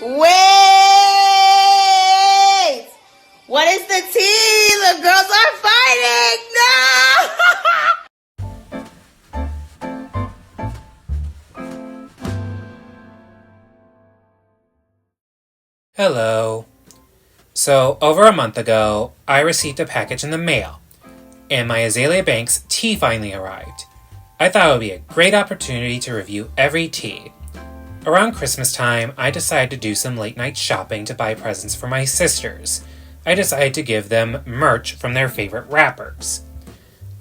Wait! What is the tea? The girls are fighting! No! Hello. So, over a month ago, I received a package in the mail, and my Azealia Banks tea finally arrived. I thought it would be a great opportunity to review every tea. Around Christmas time, I decided to do some late-night shopping to buy presents for my sisters. I decided to give them merch from their favorite rappers.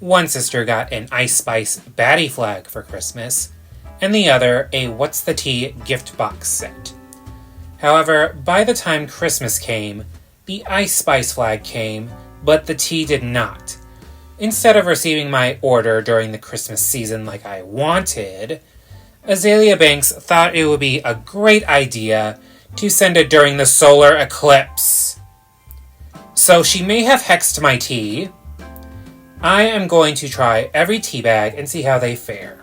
One sister got an Ice Spice baddie flag for Christmas, and the other a What's the Tea gift box set. However, by the time Christmas came, the Ice Spice flag came, but the tea did not. Instead of receiving my order during the Christmas season like I wanted, Azealia Banks thought it would be a great idea to send it during the solar eclipse. So she may have hexed my tea. I am going to try every tea bag and see how they fare.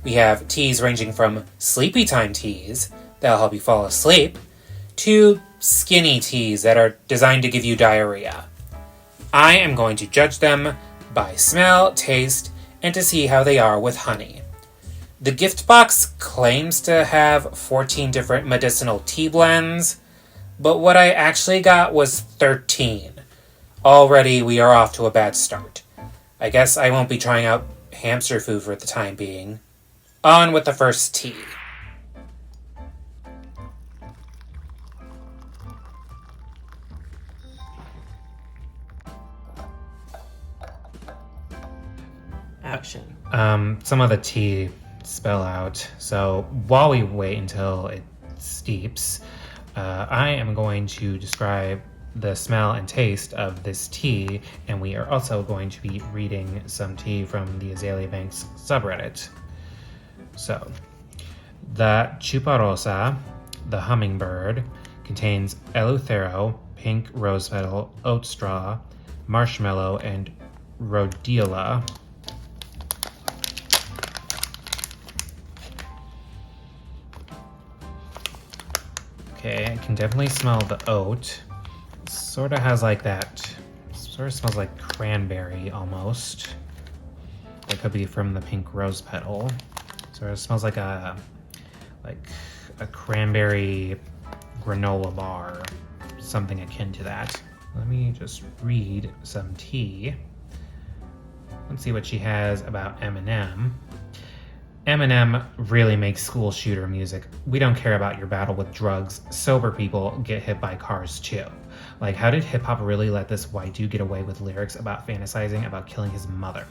We have teas ranging from sleepy time teas that'll help you fall asleep to skinny teas that are designed to give you diarrhea. I am going to judge them by smell, taste, and to see how they are with honey. The gift box claims to have 14 different medicinal tea blends, but what I actually got was 13. Already we are off to a bad start. I guess I won't be trying out hamster food for the time being. On with the first tea. Action. Some of the tea spill out, so while we wait until it steeps, I am going to describe the smell and taste of this tea, and we are also going to be reading some tea from the Azealia Banks subreddit. So, the Chuparrosa, the Hummingbird, contains eleuthero, pink rose petal, oat straw, marshmallow, and rhodiola. Okay, I can definitely smell the oat. It sort of has like that, sort of smells like cranberry almost. That could be from the pink rose petal. Sort of smells like a cranberry granola bar, something akin to that. Let me just read some tea. Let's see what she has about Eminem. Eminem really makes school shooter music. We don't care about your battle with drugs. Sober people get hit by cars too. Like, how did hip-hop really let this white dude get away with lyrics about fantasizing about killing his mother?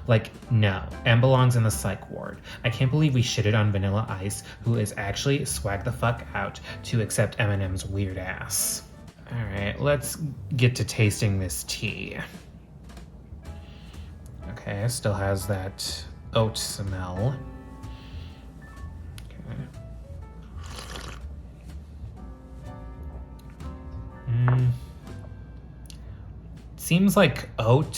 Like, no. M belongs in the psych ward. I can't believe we shitted on Vanilla Ice, who is actually swag the fuck out to accept Eminem's weird ass. Alright, let's get to tasting this tea. Okay, it still has that oat smell. Seems like oat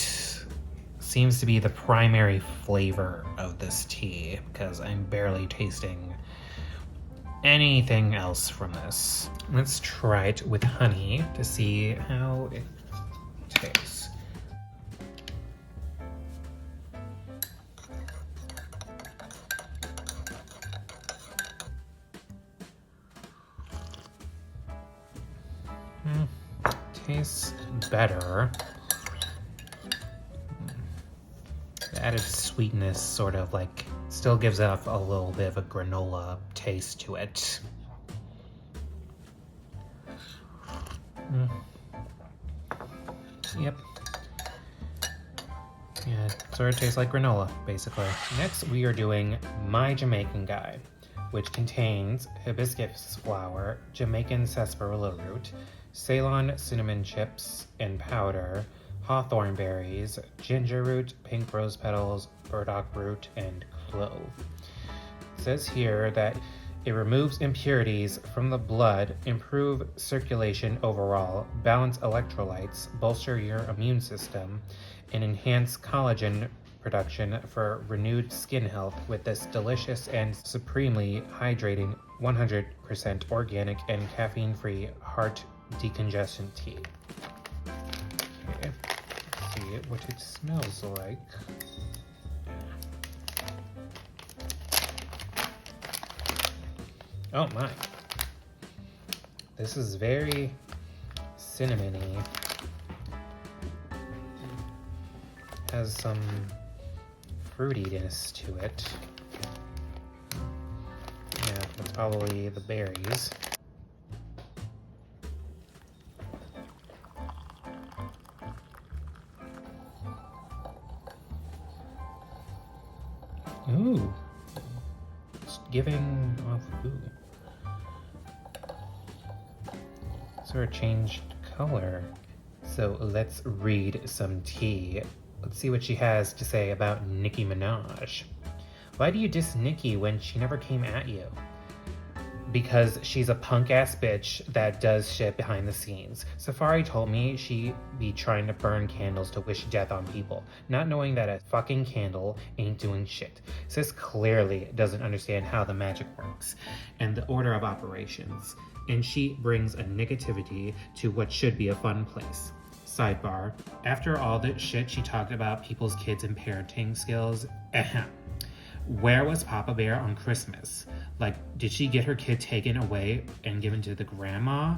seems to be the primary flavor of this tea because I'm barely tasting anything else from this. Let's try it with honey to see how it tastes. Tastes better. The added sweetness sort of like still gives off a little bit of a granola taste to it. Yep. Yeah, it sort of tastes like granola, basically. Next, we are doing My Jamaican Guy, which contains hibiscus flower, Jamaican sarsaparilla root, Ceylon cinnamon chips in powder, hawthorn berries, ginger root, pink rose petals, burdock root, and clove. It says here that it removes impurities from the blood, improve circulation overall, balance electrolytes, bolster your immune system, and enhance collagen production for renewed skin health with this delicious and supremely hydrating 100% organic and caffeine-free heart decongestion tea. Okay, let's see what it smells like. Oh my. This is very cinnamony. Has some fruitiness to it. Yeah, that's probably the berries. Ooh. It's giving off ooh. Sort of changed color. So let's read some tea. Let's see what she has to say about Nicki Minaj. Why do you diss Nicki when she never came at you? Because she's a punk-ass bitch that does shit behind the scenes. Safari told me she be trying to burn candles to wish death on people, not knowing that a fucking candle ain't doing shit. Sis clearly doesn't understand how the magic works and the order of operations, and she brings a negativity to what should be a fun place. Sidebar, after all the shit she talked about people's kids and parenting skills, where was Papa Bear on Christmas? Like, did she get her kid taken away and given to the grandma?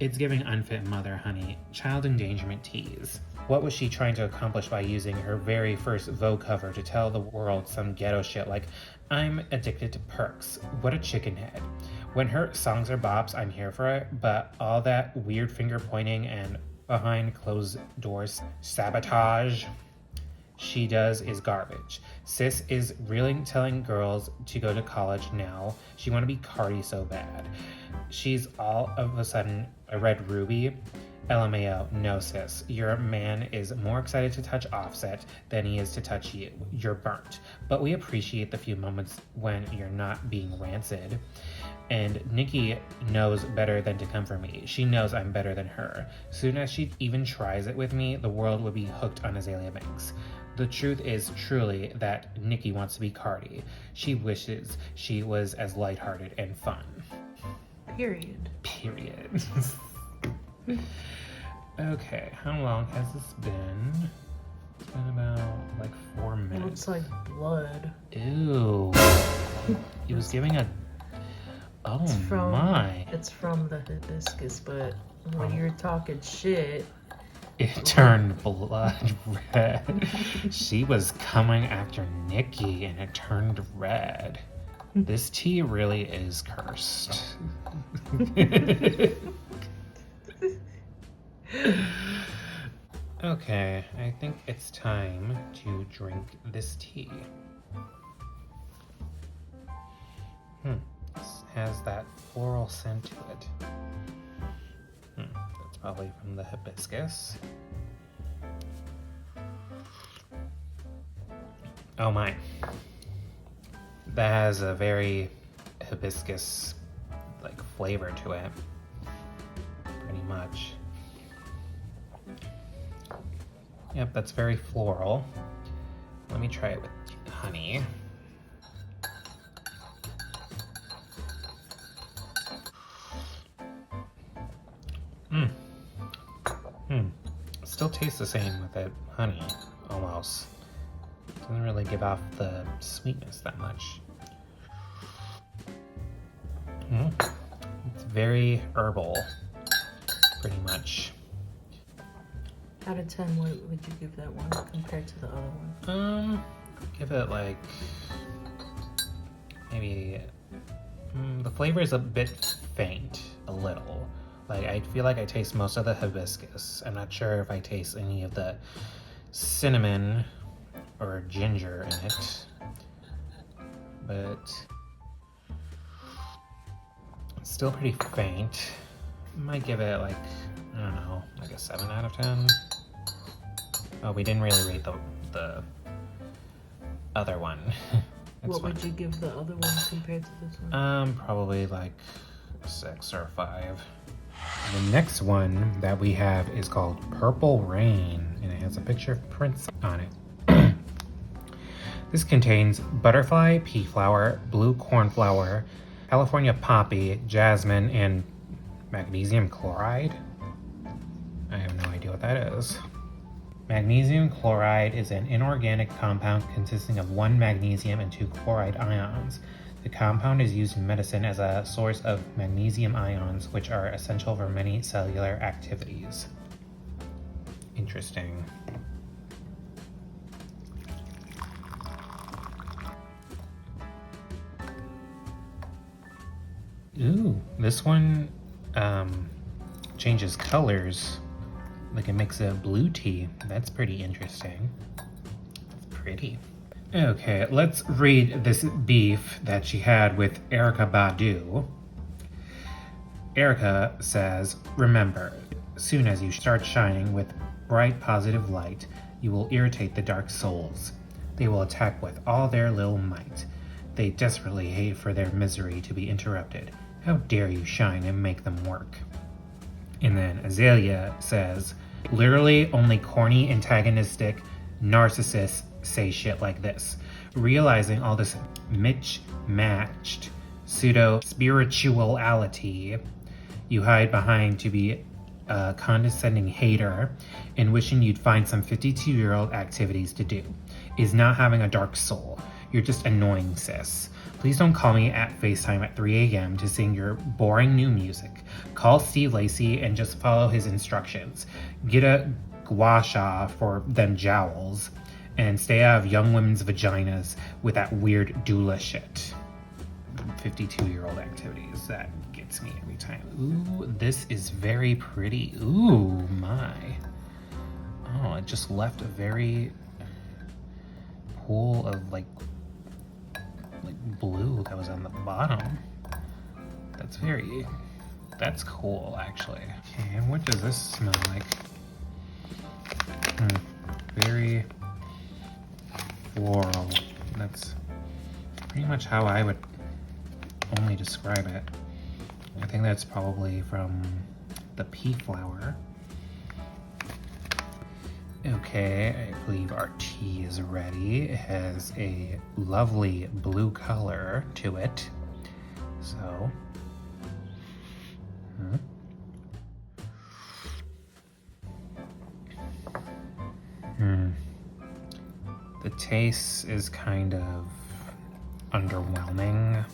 It's giving unfit mother, honey. Child endangerment tease. What was she trying to accomplish by using her very first Vogue cover to tell the world some ghetto shit like, I'm addicted to perks? What a chicken head. When her songs are bops, I'm here for it, but all that weird finger pointing and behind closed doors sabotage she does is garbage. Sis is really telling girls to go to college now. She want to be Cardi so bad. She's all of a sudden a red ruby. LMAO, no sis. Your man is more excited to touch Offset than he is to touch you. You're burnt. But we appreciate the few moments when you're not being rancid. And Nicki knows better than to come for me. She knows I'm better than her. Soon as she even tries it with me, the world would be hooked on Azealia Banks. The truth is truly that Nicki wants to be Cardi. She wishes she was as lighthearted and fun. Period. Okay, how long has this been? It's been about like 4 minutes. It looks like blood. Ew. He was giving a... Oh my. It's from the hibiscus, but when you're talking shit... It turned blood red. She was coming after Nicki and it turned red. This tea really is cursed. Okay, I think it's time to drink this tea. This has that floral scent to it. That's probably from the hibiscus. Oh my. That has a very hibiscus like flavor to it. Pretty much. Yep, that's very floral. Let me try it with honey. Still tastes the same with the honey, almost. Doesn't really give off the sweetness that much. It's very herbal, pretty much. Out of 10, what would you give that one compared to the other one? Give it like maybe the flavor is a bit faint, a little. Like I feel like I taste most of the hibiscus. I'm not sure if I taste any of the cinnamon or ginger in it, but it's still pretty faint. Might give it like, I don't know, like a 7 out of 10. Oh, we didn't really rate the other one. What would you give the other one compared to this one? Probably like a 6 or a 5. The next one that we have is called Purple Rain, and it has a picture of Prince on it. This contains butterfly, pea flower, blue cornflower, California poppy, jasmine, and magnesium chloride. I have no idea what that is. Magnesium chloride is an inorganic compound consisting of 1 magnesium and 2 chloride ions. The compound is used in medicine as a source of magnesium ions, which are essential for many cellular activities. Interesting. Ooh, this one changes colors. Like it makes a blue tea. That's pretty interesting. That's pretty. Okay, let's read this beef that she had with Erica Badu. Erica says, remember, soon as you start shining with bright positive light, you will irritate the dark souls. They will attack with all their little might. They desperately hate for their misery to be interrupted. How dare you shine and make them work? And then Azealia says, literally only corny, antagonistic narcissists say shit like this. Realizing all this mismatched pseudo-spirituality you hide behind to be a condescending hater and wishing you'd find some 52-year-old activities to do is not having a dark soul. You're just annoying, sis. Please don't call me at FaceTime at 3 a.m. to sing your boring new music. Call Steve Lacy and just follow his instructions. Get a gua sha for them jowls and stay out of young women's vaginas with that weird doula shit. 52-year-old activities, that gets me every time. Ooh, this is very pretty. Ooh, my. Oh, it just left a very pool of like blue that was on the bottom. That's cool, actually. Okay, and what does this smell like? Very floral. That's pretty much how I would only describe it. I think that's probably from the pea flower. Okay, I believe our tea is ready. It has a lovely blue color to it. So, the taste is kind of underwhelming.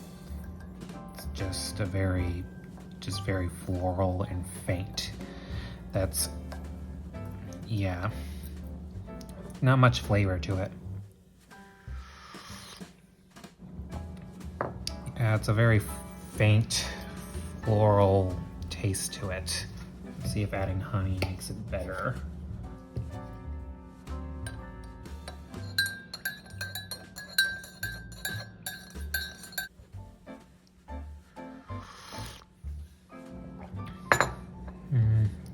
It's just very floral and faint. That's, yeah, not much flavor to it. Yeah, it's a very faint floral taste to it. Let's see if adding honey makes it better.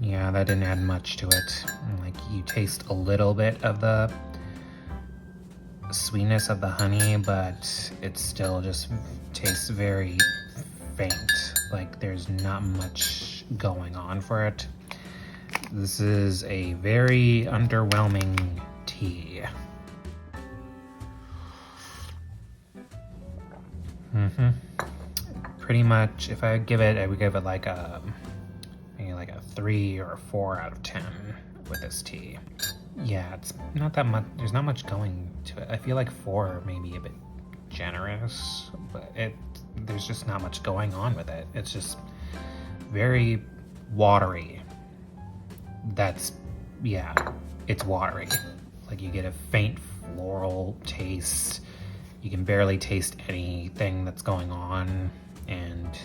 Yeah, that didn't add much to it. Like, you taste a little bit of the sweetness of the honey, but it still just tastes very faint. Like, there's not much going on for it. This is a very underwhelming tea. Pretty much, if I give it, I would give it like a 3 or a 4 out of 10 with this tea. Yeah, it's not that much. There's not much going to it. I feel like 4 may be a bit generous, but there's just not much going on with it. It's just very watery. It's watery. Like, you get a faint floral taste. You can barely taste anything that's going on, and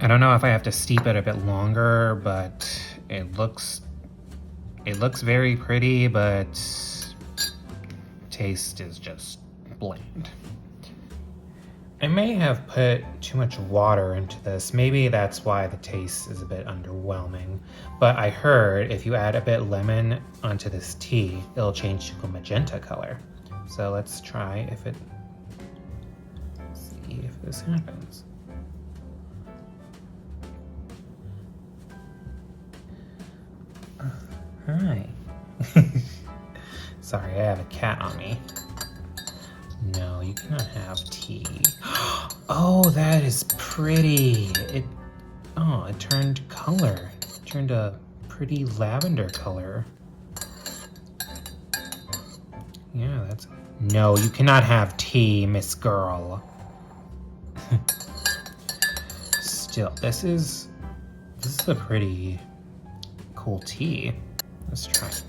I don't know if I have to steep it a bit longer, but it looks very pretty, but taste is just bland. I may have put too much water into this. Maybe that's why the taste is a bit underwhelming. But I heard if you add a bit lemon onto this tea, it'll change to a magenta color. So let's try see if this happens. Hi. Sorry, I have a cat on me. No, you cannot have tea. Oh, that is pretty. It turned color. It turned a pretty lavender color. Yeah, that's... No, you cannot have tea, Miss Girl. Still, this is a pretty cool tea. Let's try it.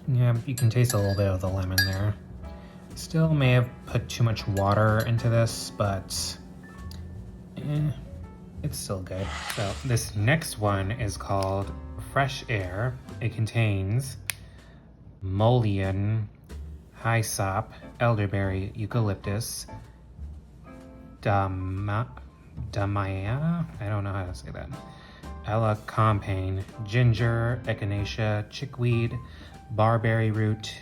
Yeah, you can taste a little bit of the lemon there. Still may have put too much water into this, but it's still good. So this next one is called Fresh Air. It contains mullein, hyssop, elderberry, eucalyptus, damiana, I don't know how to say that, elecampane, ginger, echinacea, chickweed, barberry root,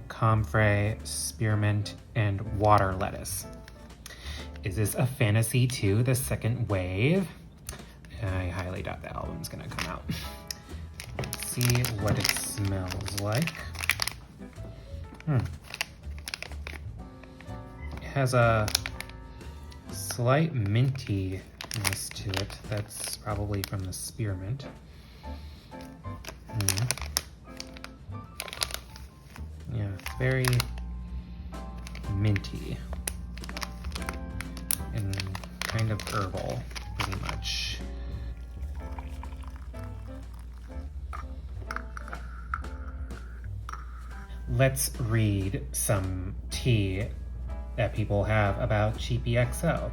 comfrey, spearmint, and water lettuce. Is this a fantasy too, the second wave? I highly doubt the album's gonna come out. Let's see what it smells like. It has a slight mintiness to it. That's probably from the spearmint. Yeah, it's very minty and kind of herbal, pretty much. Let's read some tea that people have about CheapyXO.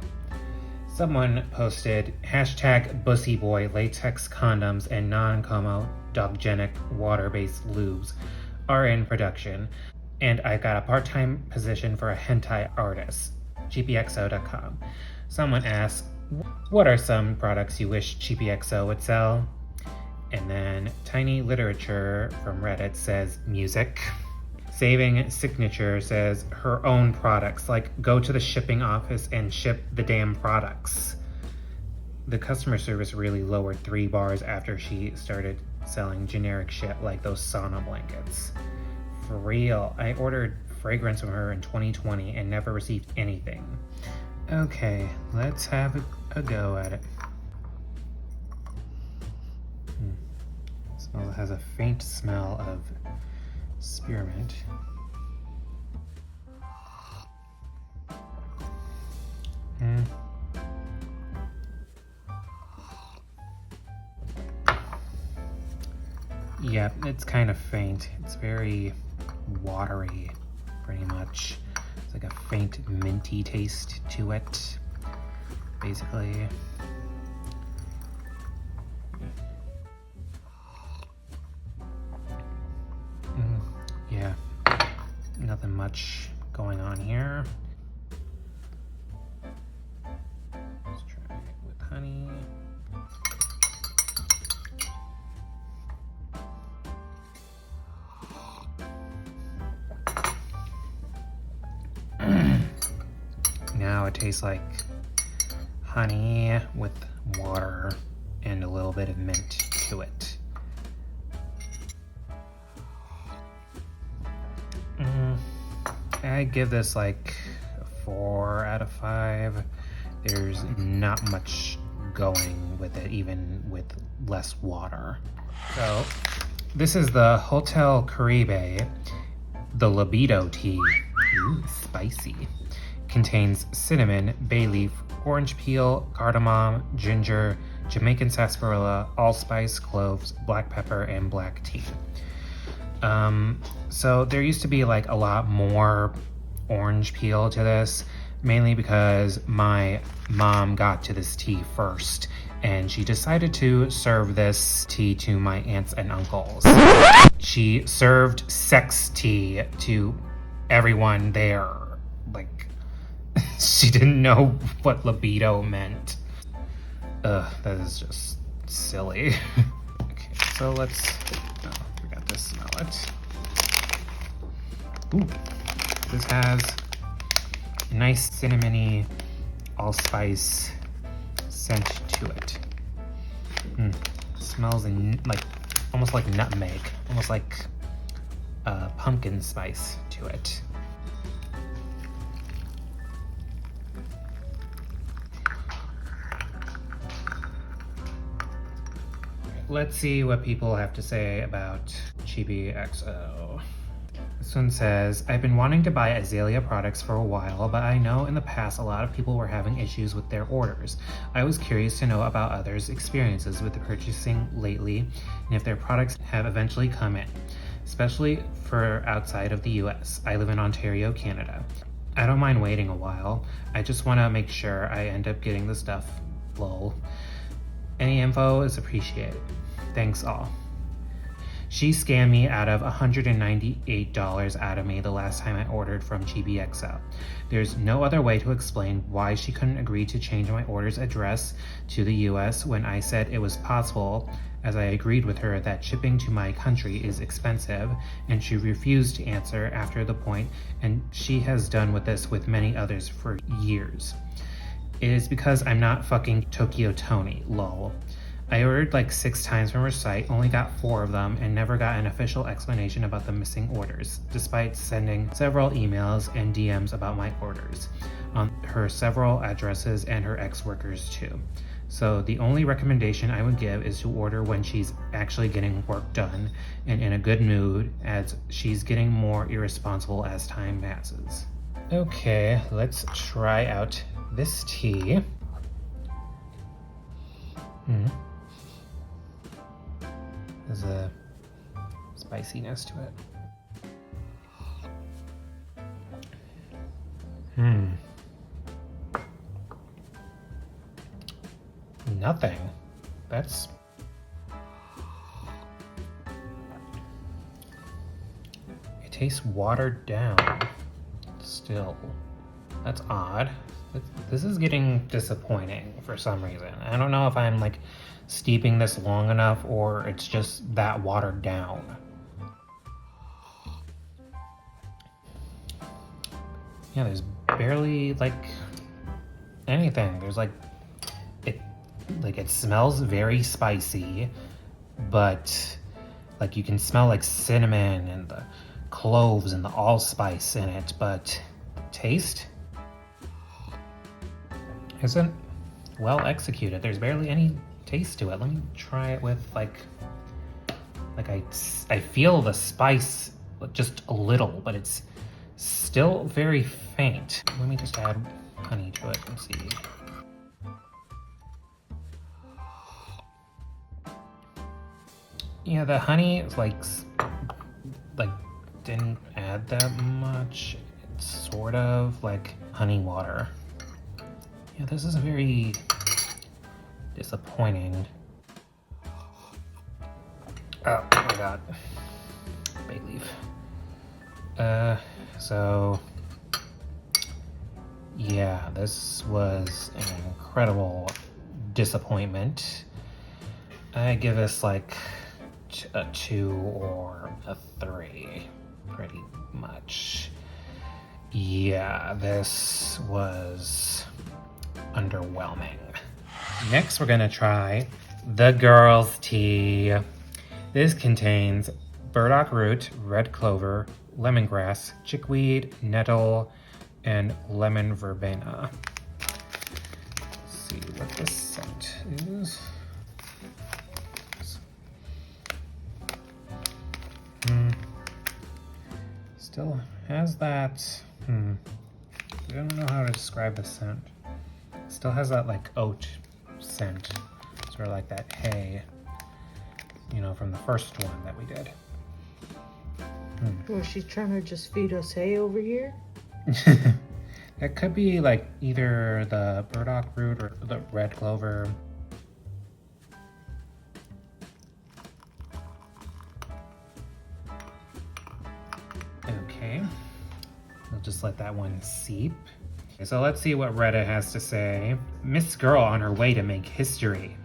Someone posted #BussyBoy latex condoms and non-comedogenic water-based lubes are in production, and I got a part-time position for a hentai artist. CheapyXO.com. Someone asked, what are some products you wish CheapyXO would sell? And then Tiny Literature from Reddit says music. Saving Signature says her own products, like go to the shipping office and ship the damn products. The customer service really lowered 3 bars after she started selling generic shit like those sauna blankets. For real, I ordered fragrance from her in 2020 and never received anything. Okay, let's have a go at it. It has a faint smell of spearmint. Yeah, it's kind of faint. It's very watery, pretty much. It's like a faint minty taste to it, basically. Yeah, nothing much going on here. Let's try it with honey. Now it tastes like honey with water and a little bit of mint to it. I give this like a 4 out of 5. There's not much going with it, even with less water. So this is the Hotel Caribe, the libido tea. Ooh, spicy. Contains cinnamon, bay leaf, orange peel, cardamom, ginger, Jamaican sarsaparilla, allspice, cloves, black pepper, and black tea. So there used to be like a lot more orange peel to this, mainly because my mom got to this tea first, and she decided to serve this tea to my aunts and uncles. She served sex tea to everyone there. Like, she didn't know what libido meant. Ugh, that is just silly. Okay, so let's... Oh, forgot to smell it. Ooh, this has nice cinnamony allspice scent to it. Smells smells like almost like nutmeg, almost like pumpkin spice to it. Let's see what people have to say about CheapyXO. This one says, I've been wanting to buy Azealia products for a while, but I know in the past a lot of people were having issues with their orders. I was curious to know about others' experiences with the purchasing lately and if their products have eventually come in, especially for outside of the US. I live in Ontario, Canada. I don't mind waiting a while. I just want to make sure I end up getting the stuff. Lol. Any info is appreciated. Thanks all. She scammed me out of $198 out of me the last time I ordered from CheapyXO. There's no other way to explain why she couldn't agree to change my order's address to the US when I said it was possible, as I agreed with her that shipping to my country is expensive, and she refused to answer after the point, and she has done with this with many others for years. It is because I'm not fucking Tokyo Tony, lol. I ordered like 6 times from her site, only got 4 of them, and never got an official explanation about the missing orders, despite sending several emails and DMs about my orders on her several addresses and her ex-workers too. So the only recommendation I would give is to order when she's actually getting work done and in a good mood, as she's getting more irresponsible as time passes. Okay, let's try out this tea. There's a spiciness to it. Nothing. That's... It tastes watered down still. That's odd. This is getting disappointing for some reason. I don't know if I'm like steeping this long enough or it's just that watered down. Yeah, there's barely like anything. There's like it smells very spicy, but like you can smell like cinnamon and the cloves and the allspice in it, but taste isn't well executed. There's barely any taste to it. Let me try it with like I feel the spice just a little, but it's still very faint. Let me just add honey to it and see. Yeah, the honey like didn't add that much. It's sort of like honey water. Yeah, this is very disappointing. Oh my god. Bay leaf. So yeah, this was an incredible disappointment. I give this like a 2 or a 3, pretty much. Yeah, this was underwhelming. Next, we're gonna try the girls' tea. This contains burdock root, red clover, lemongrass, chickweed, nettle, and lemon verbena. Let's see what this scent is. Still has that, I don't know how to describe the scent. Still has that like oat scent, sort of like that hay, you know, from the first one that we did. Well, she's trying to just feed us hay over here? That could be like either the burdock root or the red clover. Okay, we'll just let that one seep. Okay, so let's see what Reddit has to say. Miss Girl on her way to make history.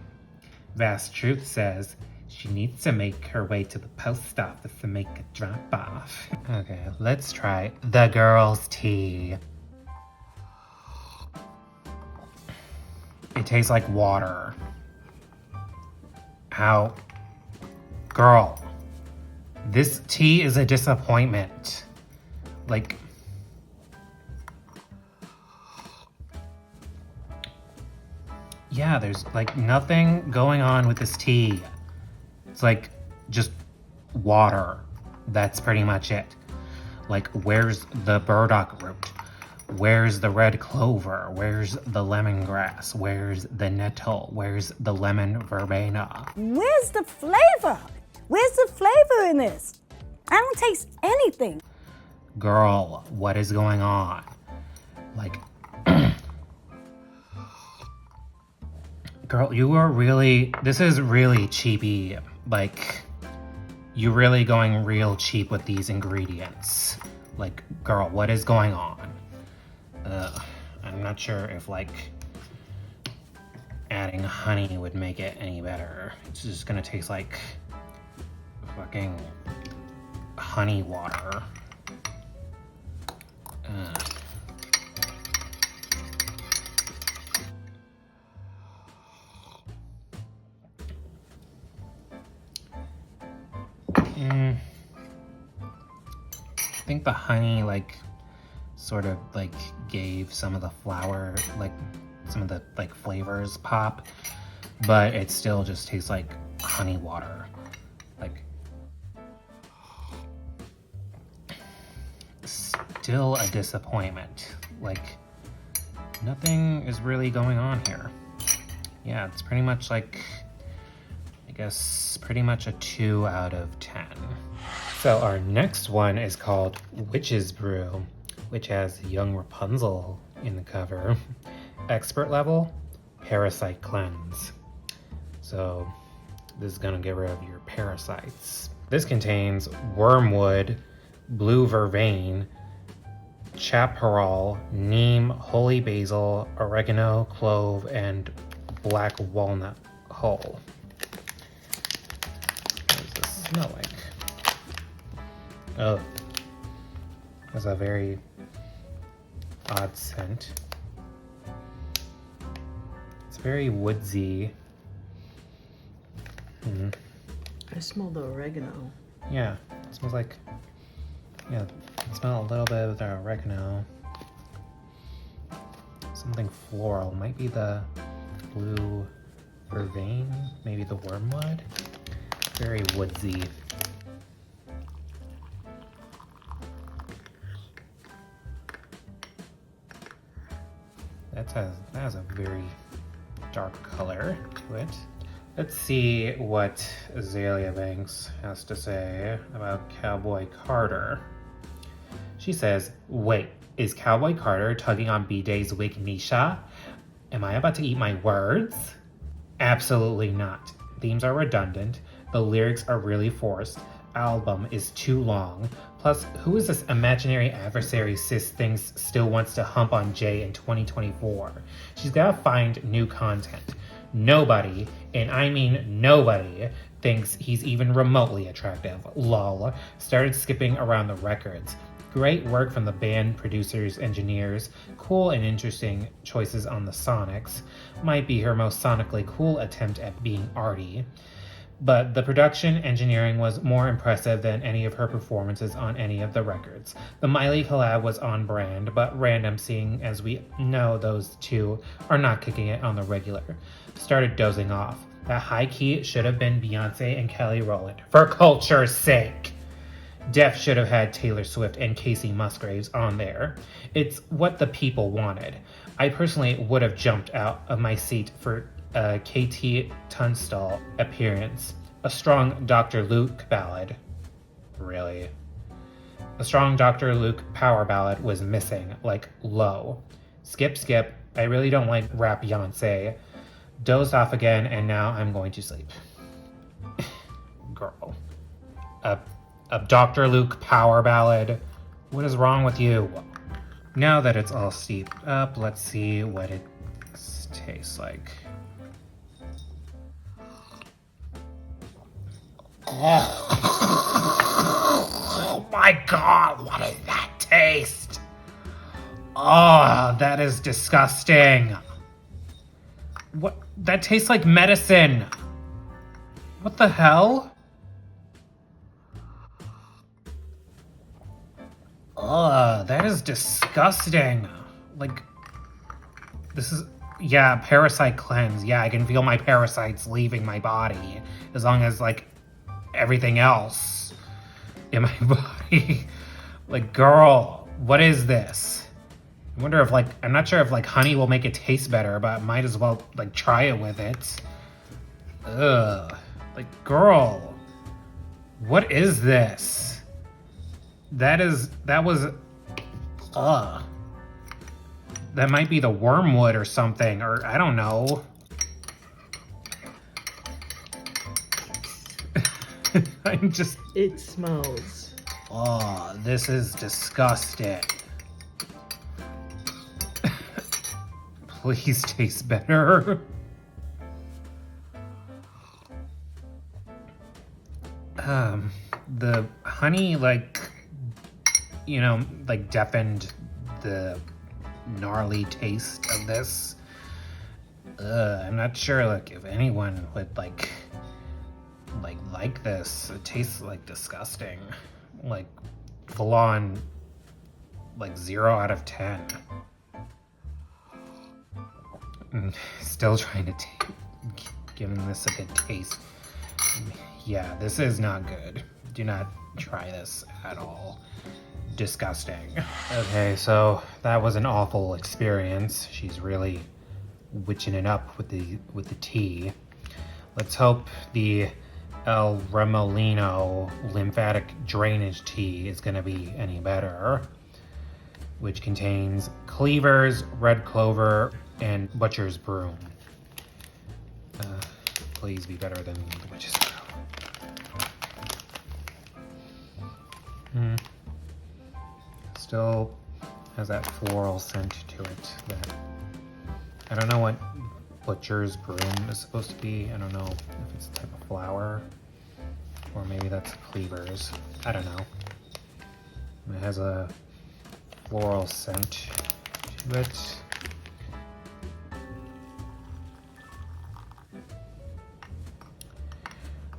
Vast Truth says she needs to make her way to the post office to make a drop off. Okay, let's try the girls' tea. It tastes like water. How Girl, this tea is a disappointment. Like, yeah, there's like nothing going on with this tea. It's like just water. That's pretty much it. Like, where's the burdock root? Where's the red clover? Where's the lemongrass? Where's the nettle? Where's the lemon verbena? Where's the flavor? Where's the flavor in this? I don't taste anything. Girl, what is going on? Like, girl, this is really cheapy. Like, you're really going real cheap with these ingredients. Like, girl, what is going on? I'm not sure if, like, adding honey would make it any better. It's just gonna taste like fucking honey water. I think the honey, like, sort of, like, gave some of the flour, like, some of the, like, flavors pop, but it still just tastes like honey water. Like, still a disappointment. Like, nothing is really going on here. Yeah, it's pretty much like, I guess, pretty much a 2 out of 10. So our next one is called Witch's Brew, which has young Rapunzel in the cover. Expert level, parasite cleanse. So this is gonna get rid of your parasites. This contains wormwood, blue vervain, chaparral, neem, holy basil, oregano, clove, and black walnut hull. What does this smell like? Oh, has a very odd scent. It's very woodsy. I smell the oregano. Yeah, it smells like, yeah, I smell a little bit of the oregano. Something floral, might be the blue vervain, maybe the wormwood. Very woodsy. That has a very dark color to it. Let's see what Azealia Banks has to say about Cowboy Carter. She says, wait, is Cowboy Carter tugging on B-Day's wig Nisha? Am I about to eat my words? Absolutely not. Themes are redundant. The lyrics are really forced. Album is too long. Plus, who is this imaginary adversary sis thinks still wants to hump on Jay in 2024? She's gotta find new content. Nobody, and I mean nobody, thinks he's even remotely attractive. Lol. Started skipping around the records. Great work from the band, producers, engineers. Cool and interesting choices on the sonics. Might be her most sonically cool attempt at being arty. But the production engineering was more impressive than any of her performances on any of the records. The Miley collab was on brand, but random, seeing as we know those two are not kicking it on the regular. Started dozing off. That high key should have been Beyonce and Kelly Rowland, for culture's sake. Def should have had Taylor Swift and Casey Musgraves on there. It's what the people wanted. I personally would have jumped out of my seat for a KT Tunstall appearance. A strong Dr. Luke ballad. Really? A strong Dr. Luke power ballad was missing, like Low. Skip. I really don't like rap Beyonce. Dozed off again, and now I'm going to sleep. Girl. A Dr. Luke power ballad? What is wrong with you? Now that it's all steeped up, let's see what it tastes like. Oh my god, what is that taste? Oh, that is disgusting. What? That tastes like medicine. What the hell? Ugh, that is disgusting. Like, this is, yeah, parasite cleanse. Yeah, I can feel my parasites leaving my body. As long as, like, everything else in my body. Like, girl, what is this? I wonder if, like, I'm not sure if, like, honey will make it taste better, but I might as well, like, try it with it. Ugh. Like, girl, what is this? That was, ugh. That might be the wormwood or something, or I don't know. I'm just... It smells. Oh, this is disgusting. Please taste better. The honey, like, you know, like deafened the gnarly taste of this. I'm not sure, like, if anyone would like this. It tastes like disgusting. Like, full on, like 0 out of 10. Still trying to giving this a good taste. Yeah, this is not good. Do not try this at all. Disgusting. Okay, so that was an awful experience. She's really witching it up with the tea. Let's hope the El Remolino lymphatic drainage tea is going to be any better, which contains cleavers, red clover, and butcher's broom. Please be better than the witch's broom. Still has that floral scent to it. That I don't know what butcher's broom is supposed to be. I don't know if it's a type of flower, or maybe that's cleavers. I don't know. It has a floral scent to it.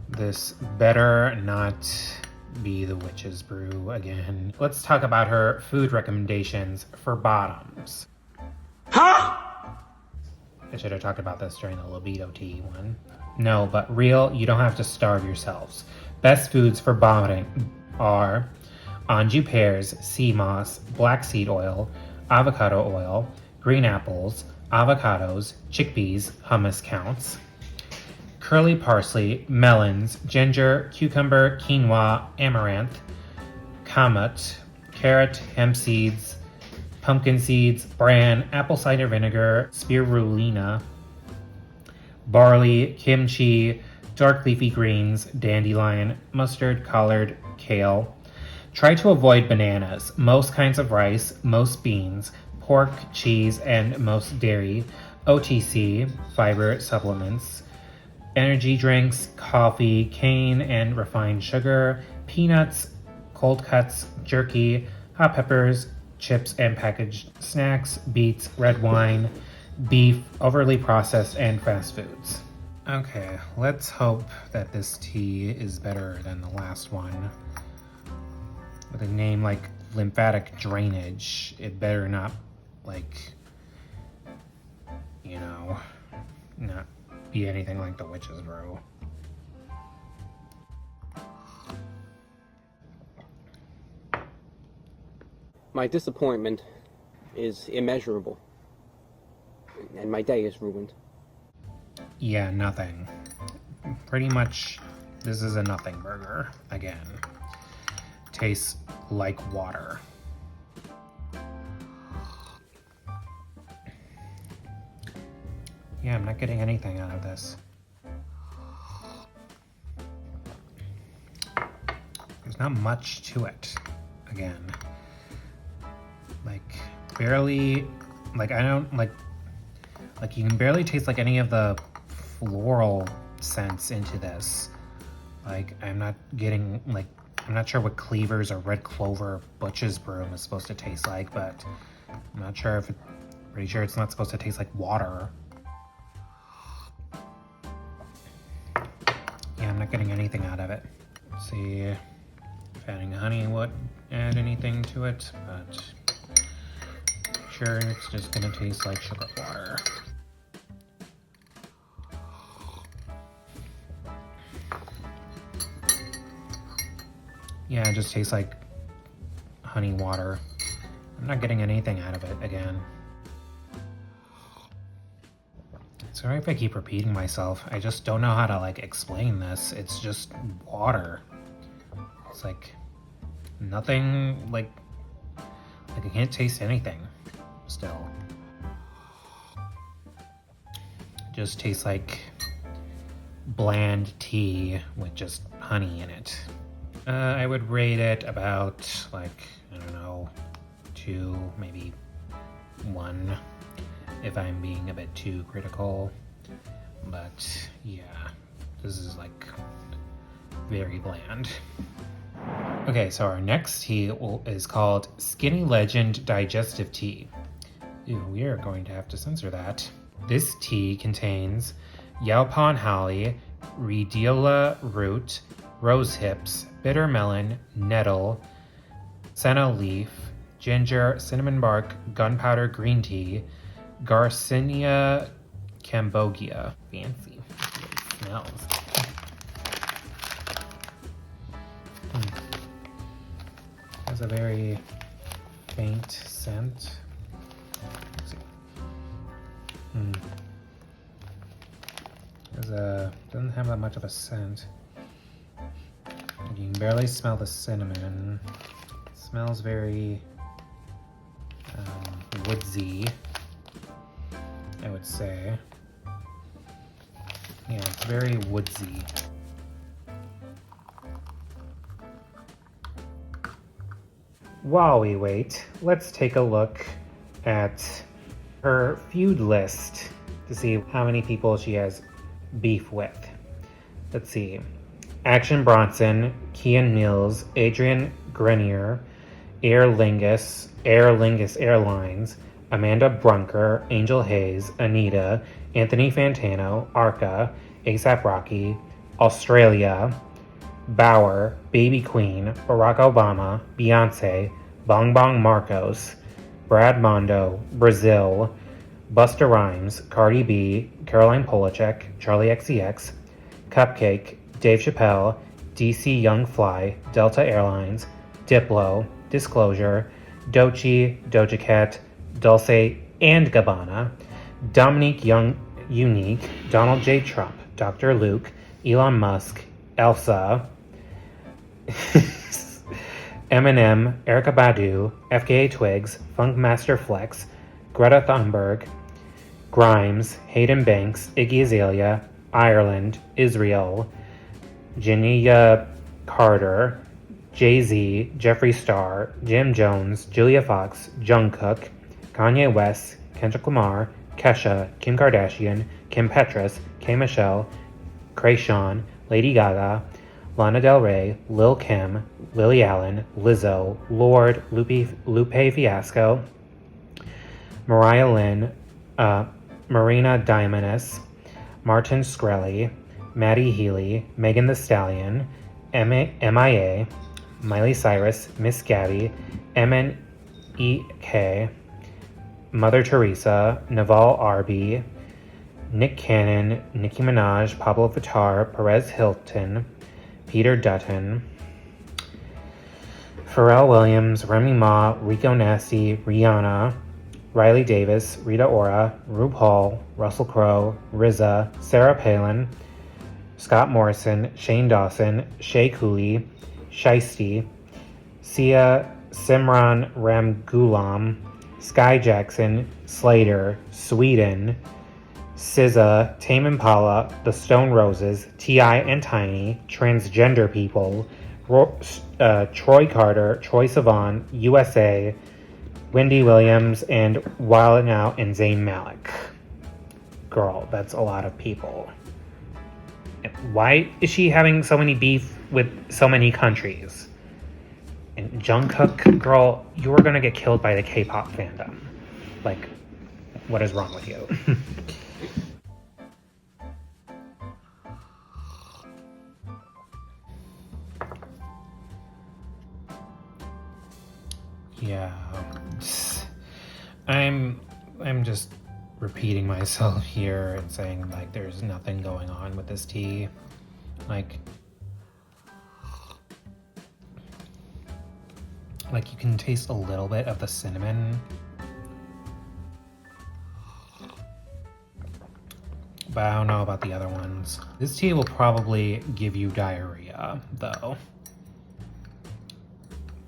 This better not be the witch's brew again. Let's talk about her food recommendations for bottoms. Huh? I should have talked about this during the libido tea one. No, but real, you don't have to starve yourselves. Best foods for vomiting are anjou pears, sea moss, black seed oil, avocado oil, green apples, avocados, chickpeas, hummus counts, curly parsley, melons, ginger, cucumber, quinoa, amaranth, kamut, carrot, hemp seeds, pumpkin seeds, bran, apple cider vinegar, spirulina, barley, kimchi, dark leafy greens, dandelion, mustard, collard, kale. Try to avoid bananas, most kinds of rice, most beans, pork, cheese, and most dairy, OTC, fiber supplements, energy drinks, coffee, cane and refined sugar, peanuts, cold cuts, jerky, hot peppers, chips and packaged snacks, beets, red wine, beef, overly processed, and fast foods. Okay, let's hope that this tea is better than the last one. With a name like lymphatic drainage, it better not, like, you know, not be anything like the witch's brew. My disappointment is immeasurable, and my day is ruined. Yeah, nothing. Pretty much, this is a nothing burger, again. Tastes like water. Yeah, I'm not getting anything out of this. There's not much to it, again. Like, barely, like, I don't, like you can barely taste, like, any of the floral scents into this. Like, I'm not getting, like, I'm not sure what cleavers or red clover butcher's broom is supposed to taste like, but I'm not sure if pretty sure it's not supposed to taste like water. Yeah, I'm not getting anything out of it. Let's see if if adding honey would add anything to it, but sure, it's just gonna taste like sugar water. Yeah, it just tastes like honey water. I'm not getting anything out of it again. Sorry if I keep repeating myself. I just don't know how to like explain this. It's just water. It's like nothing, like I can't taste anything still. It just tastes like bland tea with just honey in it. I would rate it about like, I don't know, 2, maybe 1 if I'm being a bit too critical. But yeah, this is like very bland. Okay, so our next tea is called Skinny Legend Digestive Tea. Ew, we are going to have to censor that. This tea contains Yaupon holly, Rhodiola root, rose hips, bitter melon, nettle, senna leaf, ginger, cinnamon bark, gunpowder green tea, Garcinia cambogia. Fancy. It smells. Has a very faint scent. Let's see. Doesn't have that much of a scent. You can barely smell the cinnamon. It smells very woodsy, I would say. Yeah, it's very woodsy. While we wait, let's take a look at her feud list to see how many people she has beef with. Let's see. Action Bronson, Kian Mills, Adrian Grenier, Aer Lingus Airlines, Amanda Brunker, Angel Hayes, Anita, Anthony Fantano, Arca, ASAP Rocky, Australia, Bauer, Baby Queen, Barack Obama, Beyonce, Bong Bong Marcos, Brad Mondo, Brazil, Busta Rhymes, Cardi B, Caroline Polachek, Charlie XCX, Cupcake, Dave Chappelle, DC Young Fly, Delta Airlines, Diplo, Disclosure, Doechii, Doja Cat, Dulce and Gabbana, Dominique Young Unique, Donald J. Trump, Dr. Luke, Elon Musk, Elsa, Eminem, Erykah Badu, FKA Twigs, Funkmaster Flex, Greta Thunberg, Grimes, Hayden Banks, Iggy Azalea, Ireland, Israel, Jania Carter, Jay-Z, Jeffree Star, Jim Jones, Julia Fox, Jungkook, Kanye West, Kendrick Lamar, Kesha, Kim Kardashian, Kim Petras, K. Michelle, Kreayshawn, Lady Gaga, Lana Del Rey, Lil Kim, Lily Allen, Lizzo, Lorde, Lupe Fiasco, Mariah Lynn, Marina Diamondis, Martin Shkreli, Maddie Healy, Megan Thee Stallion, MIA, Miley Cyrus, Miss Gabby, MNEK, Mother Teresa, Naval Arby, Nick Cannon, Nicki Minaj, Pablo Vittar, Perez Hilton, Peter Dutton, Pharrell Williams, Remy Ma, Rico Nasty, Rihanna, Riley Davis, Rita Ora, RuPaul, Russell Crowe, RZA, Sarah Palin, Scott Morrison, Shane Dawson, Shea Cooley, Shiesty, Sia Simran Ramgoolam, Sky Jackson, Slater, Sweden, SZA, Tame Impala, The Stone Roses, T.I. and Tiny, Transgender People, Troy Carter, Troye Sivan, USA, Wendy Williams, and Wild 'N Out and Zayn Malik. Girl, that's a lot of people. Why is she having so many beef with so many countries? And Jungkook, girl, you are gonna get killed by the K-pop fandom. Like, what is wrong with you? Yeah. I'm just repeating myself here and saying like there's nothing going on with this tea. Like you can taste a little bit of the cinnamon. But I don't know about the other ones. This tea will probably give you diarrhea, though.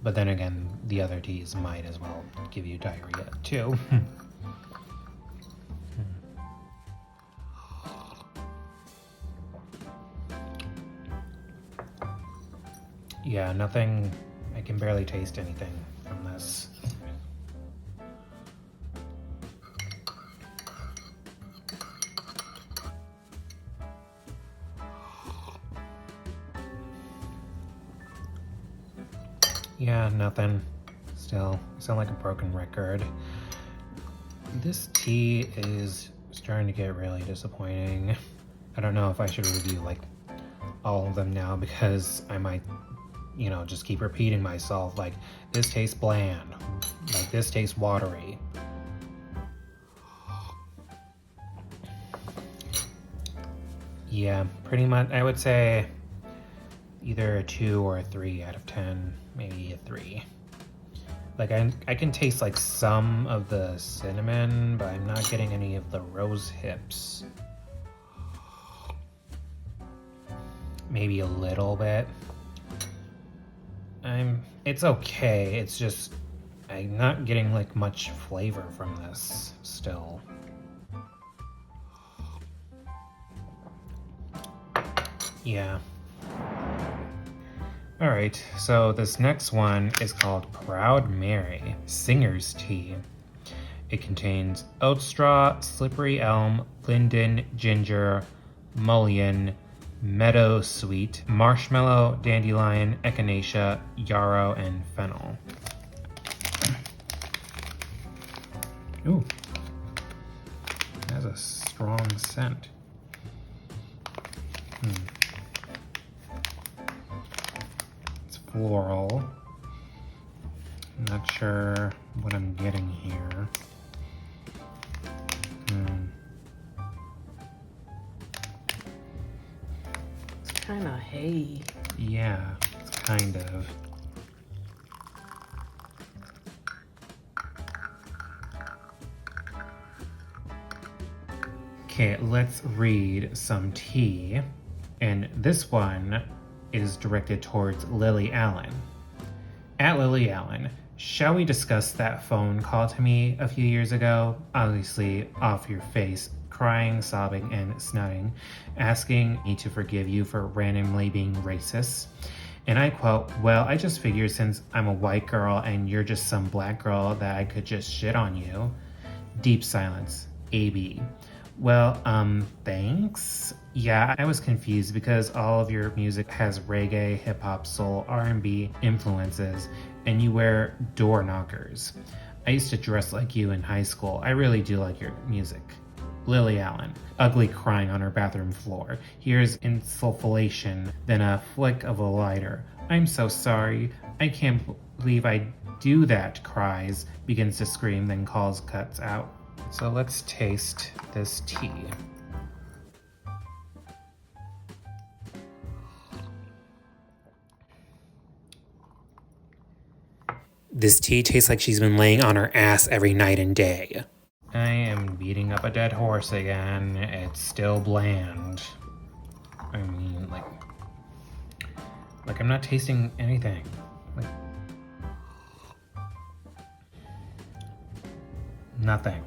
But then again, the other teas might as well give you diarrhea, too. Yeah, nothing... I can barely taste anything from this. Yeah, nothing. Still, I sound like a broken record. This tea is starting to get really disappointing. I don't know if I should review like all of them now because I might, you know, just keep repeating myself. Like, this tastes bland. Like, this tastes watery. Yeah, pretty much, I would say either a 2 or a 3 out of 10, maybe a 3. Like, I can taste like some of the cinnamon, but I'm not getting any of the rose hips. Maybe a little bit. It's okay, it's just, I'm not getting like much flavor from this still. Yeah. Alright, so this next one is called Proud Mary Singer's Tea. It contains oat straw, slippery elm, linden, ginger, mullein, meadow sweet, marshmallow, dandelion, echinacea, yarrow, and fennel. Ooh, it has a strong scent. Floral. I'm not sure what I'm getting here. It's kind of hay. Yeah, it's kind of. Okay, let's read some tea. And this one is directed towards Lily Allen. At Lily Allen, shall we discuss that phone call to me a few years ago? Obviously off your face, crying, sobbing, and snotting, asking me to forgive you for randomly being racist. And I quote, well, I just figured since I'm a white girl and you're just some black girl that I could just shit on you. Deep silence. AB. Well, thanks. Yeah, I was confused because all of your music has reggae, hip-hop, soul, R&B influences, and you wear door knockers. I used to dress like you in high school. I really do like your music. Lily Allen, ugly crying on her bathroom floor. Here's insulation, then a flick of a lighter. I'm so sorry. I can't believe I do that, cries, begins to scream, then calls, cuts out. So let's taste this tea. This tea tastes like she's been laying on her ass every night and day. I am beating up a dead horse again. It's still bland. I mean, like I'm not tasting anything. Like, nothing.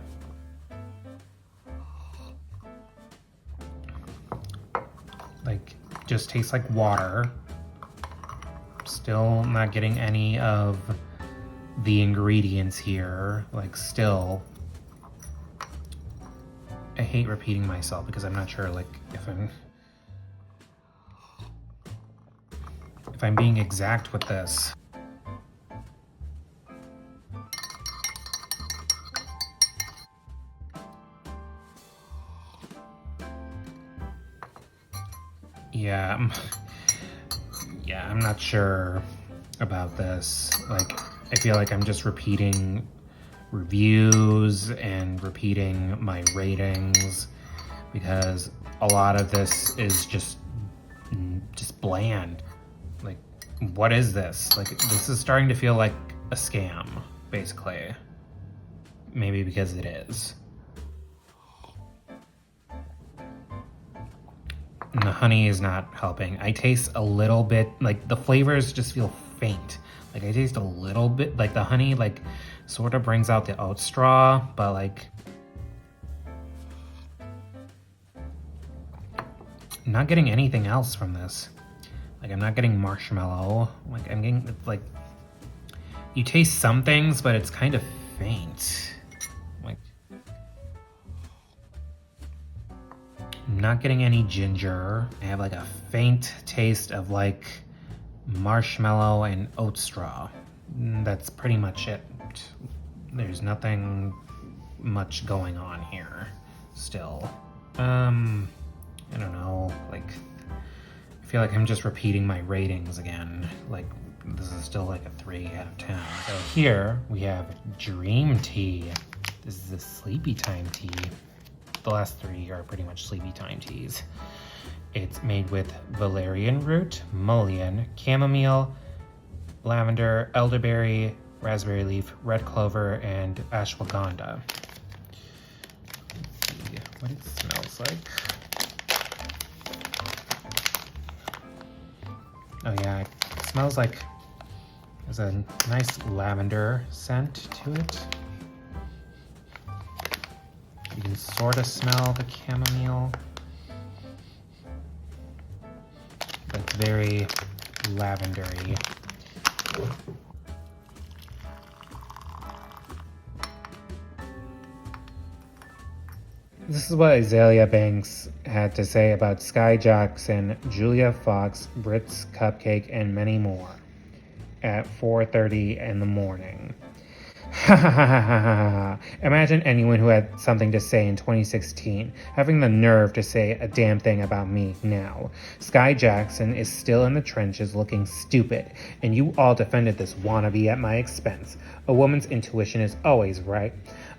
Like, just tastes like water. Still not getting any of the ingredients here. Like, still. I hate repeating myself because I'm not sure, like, if I'm being exact with this. Yeah, I'm not sure about this. Like, I feel like I'm just repeating reviews and repeating my ratings because a lot of this is just bland. Like, what is this? Like, this is starting to feel like a scam, basically. Maybe because it is. And the honey is not helping. I taste a little bit, like the flavors just feel faint. Like I taste a little bit, like the honey like sort of brings out the oat straw, but like I'm not getting anything else from this. Like I'm not getting marshmallow. Like I'm getting like, you taste some things, but it's kind of faint. Like I'm not getting any ginger. I have like a faint taste of like marshmallow and oat straw. That's pretty much it. There's nothing much going on here still. I don't know, like I feel like I'm just repeating my ratings again. Like this is still like a 3 out of 10. So here we have Dream Tea. This is a sleepy time tea. The last 3 are pretty much sleepy time teas. It's made with valerian root, mullein, chamomile, lavender, elderberry, raspberry leaf, red clover, and ashwagandha. Let's see what it smells like. Oh yeah, it smells like there's a nice lavender scent to it. You can sort of smell the chamomile. It's very lavendery. This is what Azealia Banks had to say about Sky Jackson, Julia Fox, Brits Cupcake, and many more at 4:30 in the morning. Ha ha ha ha ha ha. Imagine anyone who had something to say in 2016 having the nerve to say a damn thing about me now. Sky Jackson is still in the trenches looking stupid, and you all defended this wannabe at my expense. A woman's intuition is always right.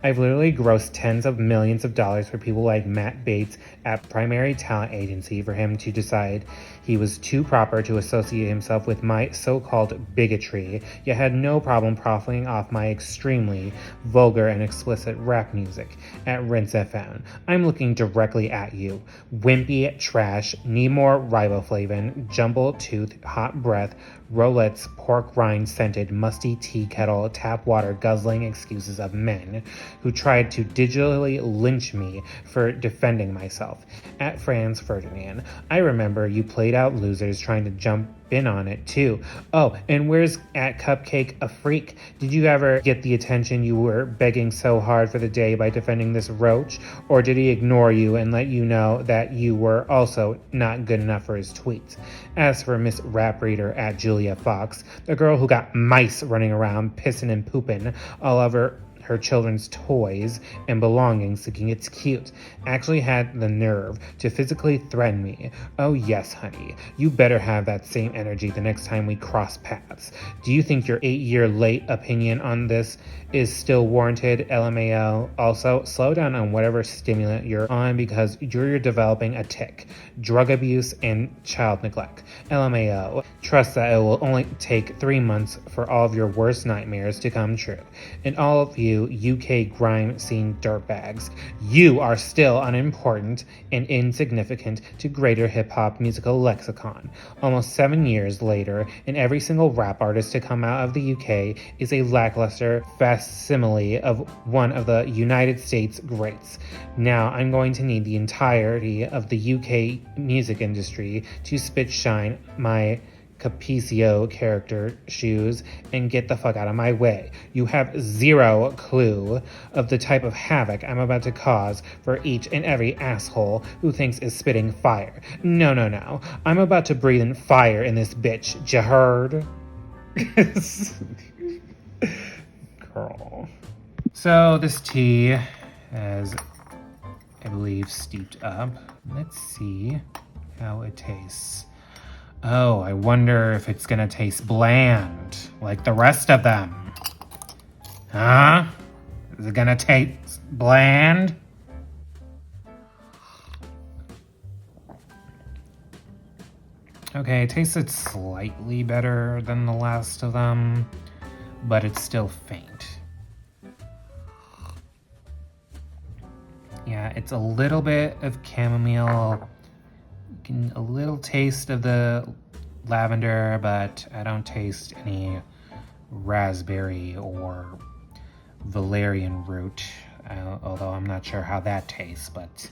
I've literally grossed tens of millions of dollars for people like Matt Bates at Primary Talent Agency for him to decide he was too proper to associate himself with my so-called bigotry, yet had no problem profiting off my extremely vulgar and explicit rap music at Rinse FM. I'm looking directly at you. Wimpy trash, need more riboflavin, jumble tooth, hot breath, Rolettes, pork rind scented, musty tea kettle, tap water guzzling excuses of men who tried to digitally lynch me for defending myself. At Franz Ferdinand, I remember you played out losers trying to jump in on it too. Oh, and where's at Cupcake a freak? Did you ever get the attention you were begging so hard for the day by defending this roach? Or did he ignore you and let you know that you were also not good enough for his tweets? As for Miss Rap Reader at Julia Fox, the girl who got mice running around pissing and pooping all over her children's toys and belongings thinking it's cute, actually had the nerve to physically threaten me. Oh yes, honey, you better have that same energy the next time we cross paths. Do you think your 8-year late opinion on this is still warranted? LMAO. Also, slow down on whatever stimulant you're on because you're developing a tic, drug abuse, and child neglect. LMAO. Trust that it will only take 3 months for all of your worst nightmares to come true. And all of you UK grime scene dirtbags, you are still unimportant and insignificant to greater hip-hop musical lexicon. Almost 7 years later, and every single rap artist to come out of the UK is a lackluster facsimile of one of the United States greats. Now I'm going to need the entirety of the UK music industry to spit shine my CheapyXO character shoes and get the fuck out of my way. You have zero clue of the type of havoc I'm about to cause for each and every asshole who thinks is spitting fire. No. I'm about to breathe in fire in this bitch. Ya heard? Girl. So this tea has, I believe, steeped up. Let's see how it tastes. Oh, I wonder if it's gonna taste bland like the rest of them. Huh? Is it gonna taste bland? Okay, it tasted slightly better than the last of them, but it's still faint. Yeah, it's a little bit of chamomile, a little taste of the lavender, but I don't taste any raspberry or valerian root, although I'm not sure how that tastes, but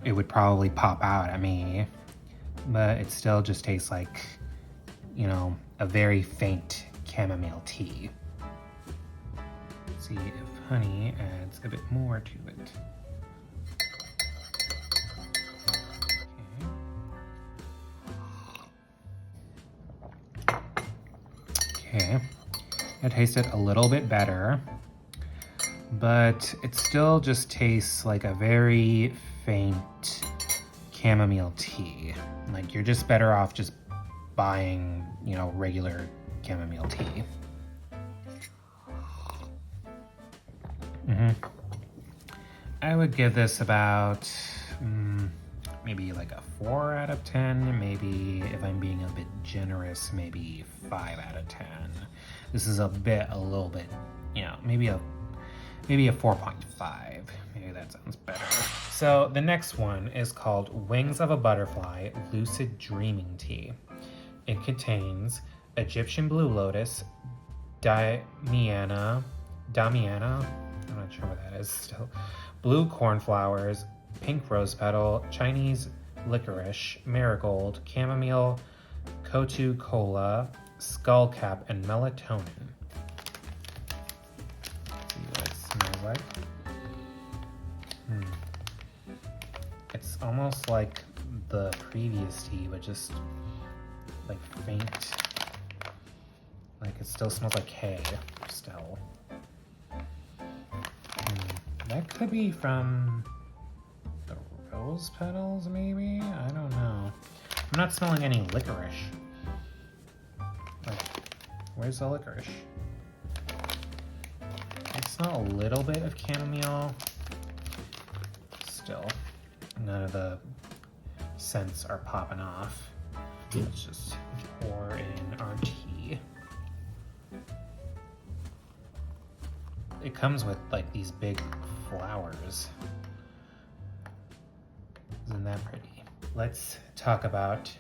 it would probably pop out at me, but it still just tastes like, you know, a very faint chamomile tea. Let's see if honey adds a bit more to it. Okay, it tasted a little bit better, but it still just tastes like a very faint chamomile tea. Like, you're just better off just buying, you know, regular chamomile tea. I would give this about maybe like a 4 out of 10. Maybe, if I'm being a bit generous, maybe 5 out of 10. This is a little bit, you know, maybe a 4.5. Maybe that sounds better. So the next one is called Wings of a Butterfly Lucid Dreaming Tea. It contains Egyptian blue lotus, Damiana, I'm not sure what that is still, blue cornflowers, pink rose petal, Chinese licorice, marigold, chamomile, Kotu cola, skullcap, and melatonin. Let's see what it smells like. It's almost like the previous tea, but just like faint. Like, it still smells like hay still. That could be from the rose petals, maybe? I don't know. I'm not smelling any licorice. Like, where's the licorice? I smell a little bit of chamomile. Still, none of the scents are popping off. Let's just pour in our tea. It comes with like these big flowers. Isn't that pretty? Let's talk about